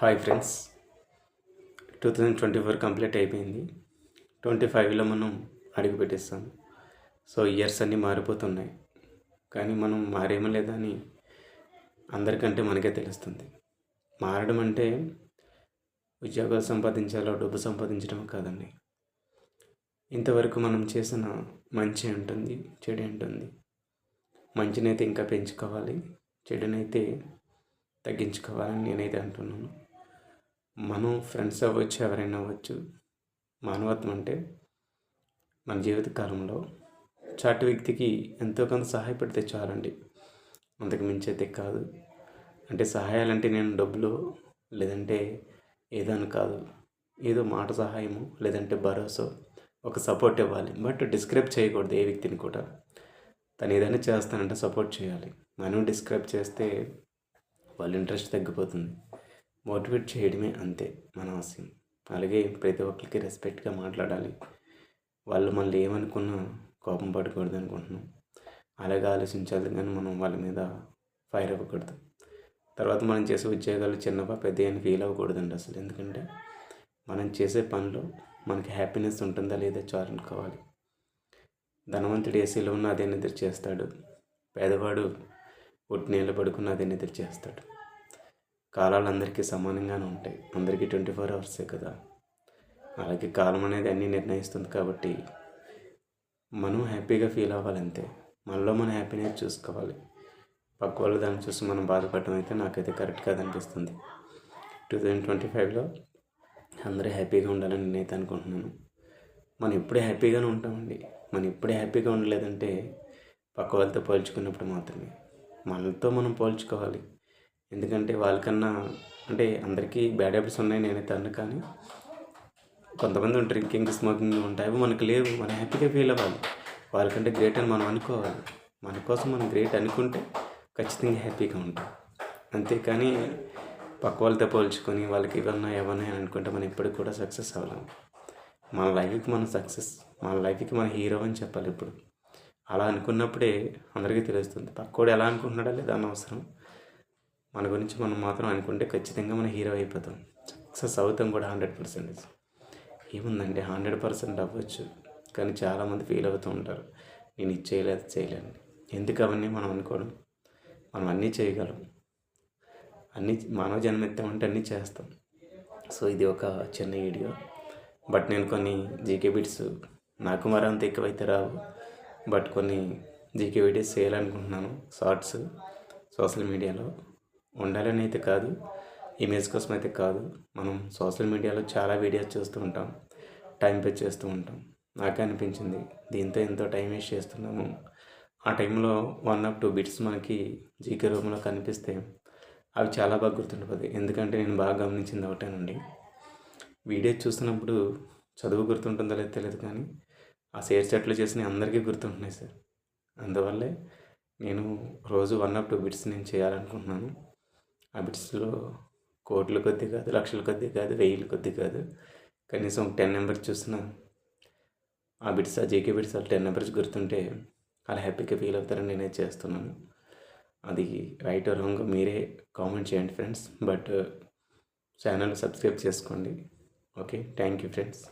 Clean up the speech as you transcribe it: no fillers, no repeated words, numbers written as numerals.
Hi friends, 2024 complete అయిపోయింది. 25లో మనం అడుగు పెట్టేస్తాం. సో ఇయర్స్ అన్నీ మారిపోతున్నాయి, కానీ మనం మారేమో లేదా అని అందరికంటే మనకే తెలుస్తుంది. మారడం అంటే ఉద్యోగాలు సంపాదించాలో డబ్బు సంపాదించడం కాదండి. ఇంతవరకు మనం చేసిన మంచి ఉంటుంది, చెడు ఉంటుంది. మంచినైతే ఇంకా పెంచుకోవాలి, చెడునైతే తగ్గించుకోవాలని నేనైతే అంటున్నాను. మనం ఫ్రెండ్స్ అవ్వచ్చు, ఎవరైనా అవ్వచ్చు. మానవత్వం అంటే మన జీవిత కాలంలో చాటి వ్యక్తికి ఎంతో కొంత సహాయపడితే చాలండి, అంతకు మించి అయితే కాదు. అంటే సహాయాలంటే నేను డబ్బులు లేదంటే ఏదని కాదు, ఏదో మాట సహాయము లేదంటే భరోసా, ఒక సపోర్ట్ ఇవ్వాలి. బట్ డిస్క్రైబ్ చేయకూడదు ఏ వ్యక్తిని కూడా. తను ఏదైనా చేస్తానంటే సపోర్ట్ చేయాలి. మనం డిస్క్రైబ్ చేస్తే వాళ్ళ ఇంట్రెస్ట్ తగ్గిపోతుంది. మోటివేట్ చేయడమే అంతే మన ఆశయం. అలాగే ప్రతి ఒక్కరికి రెస్పెక్ట్గా మాట్లాడాలి. వాళ్ళు మళ్ళీ ఏమనుకున్నా కోపం పడకూడదు అనుకుంటున్నాం. అలాగే ఆలోచించాలి, కానీ మనం వాళ్ళ మీద ఫైర్ అవ్వకూడదు. తర్వాత మనం చేసే ఉద్యోగాలు చిన్నవా పెద్ద అని ఫీల్ అవ్వకూడదండి అసలు. ఎందుకంటే మనం చేసే పనిలో మనకి హ్యాపీనెస్ ఉంటుందా లేదా చాలు అనుకోవాలి. ధనవంతుడు ఏసీలో ఉన్న అదే నిద్ర చేస్తాడు, పేదవాడు ఒట్టి నీళ్ళు పడుకున్న అదే నిద్ర చేస్తాడు. కాలాలు అందరికీ సమానంగానే ఉంటాయి, అందరికీ 24 అవర్సే కదా. అలాగే కాలం అనేది అన్నీ నిర్ణయిస్తుంది కాబట్టి మనం హ్యాపీగా ఫీల్ అవ్వాలంతే. మనలో మన హ్యాపీనెస్ చూసుకోవాలి. పక్క వాళ్ళు దాన్ని చూసి మనం బాధపడటం అయితే నాకైతే కరెక్ట్ కాదనిపిస్తుంది. 2025లో అందరూ హ్యాపీగా ఉండాలని నేనైతే అనుకుంటున్నాను. మనం ఎప్పుడే హ్యాపీగానే ఉంటామండి. మనం ఎప్పుడే హ్యాపీగా ఉండలేదంటే పక్క వాళ్ళతో పోల్చుకున్నప్పుడు మాత్రమే. మనతో మనం పోల్చుకోవాలి. ఎందుకంటే వాళ్ళకన్నా అంటే అందరికీ బ్యాడ్ హ్యాబిట్స్ ఉన్నాయి, నేనైతే అన్న. కానీ కొంతమంది డ్రింకింగ్, స్మోకింగ్ ఉంటాయి, అవి మనకు లేవు. మనం హ్యాపీగా ఫీల్ అవ్వాలి. వాళ్ళకంటే గ్రేట్ అని మనం అనుకోవాలి. మన కోసం మనం గ్రేట్ అనుకుంటే ఖచ్చితంగా హ్యాపీగా ఉంటాం. అంతేకాని పక్క వాళ్ళతో పోల్చుకొని వాళ్ళకి ఇవన్నా ఏమన్నా అని అనుకుంటే మనం ఎప్పటికి కూడా సక్సెస్ అవ్వలేము. మన లైఫ్కి మన సక్సెస్, మన లైఫ్కి మన హీరో అని చెప్పాలి ఇప్పుడు. అలా అనుకున్నప్పుడే అందరికీ తెలుస్తుంది. పక్కోడు ఎలా అనుకుంటున్నాడా లేదా అనవసరం. మన గురించి మనం మాత్రం అనుకుంటే ఖచ్చితంగా మనం హీరో అయిపోతాం, సక్సెస్ అవుతాం కూడా 100%. ఏముందండి, 100% అవ్వచ్చు, కానీ చాలామంది ఫీల్ అవుతూ ఉంటారు, నేను ఇది చేయలేదు చేయలేను. ఎందుకు అవన్నీ మనం అనుకోవడం? మనం అన్నీ చేయగలం. అన్నీ మానవ జన్మ ఎత్తామంటే అన్నీ చేస్తాం. సో ఇది ఒక చిన్న వీడియో. బట్ నేను కొన్ని జీకే బిట్స్, నాకు మరంత ఎక్కువైతే రావు, బట్ కొన్ని జీకే వీడియోస్ చేయాలనుకుంటున్నాను. షార్ట్స్ సోషల్ మీడియాలో ఉండాలని అయితే కాదు, ఇమేజ్ కోసం అయితే కాదు. మనం సోషల్ మీడియాలో చాలా వీడియోస్ చూస్తూ ఉంటాం, టైం పాస్ చేస్తూ ఉంటాం. నాకే అనిపించింది దీంతో ఎంతో టైం వేస్ట్ చేస్తున్నాము. ఆ టైంలో 1 or 2 బిట్స్ మనకి జీకే రూమ్లో కనిపిస్తే అవి చాలా బాగా గుర్తుండిపోతాయి. ఎందుకంటే నేను బాగా గమనించింది ఒకటేనండి, వీడియో చూస్తున్నప్పుడు చదువు గుర్తుంటుందో లేదో తెలియదు, కానీ ఆ షేర్ చాట్లు చేసిన అందరికీ గుర్తుంటున్నాయి సార్. అందువల్లే నేను రోజు 1 or 2 బిట్స్ నేను చేయాలనుకుంటున్నాను. ఆ బిట్స్లో కోట్ల కొద్దీ కాదు, లక్షల కొద్దీ కాదు, 1000 కొద్దీ కాదు, కనీసం 10 నెంబర్స్ చూసిన ఆ బిట్స్, ఆ జీకే బిట్స్ 10 నెంబర్స్ గుర్తుంటే అలా హ్యాపీగా ఫీల్ అవుతారని నేనే చేస్తున్నాను. అది రైట్ ఆర్ రాంగ్ మీరే కామెంట్ చేయండి ఫ్రెండ్స్. బట్ ఛానల్ సబ్స్క్రైబ్ చేసుకోండి. Okay, thank you friends.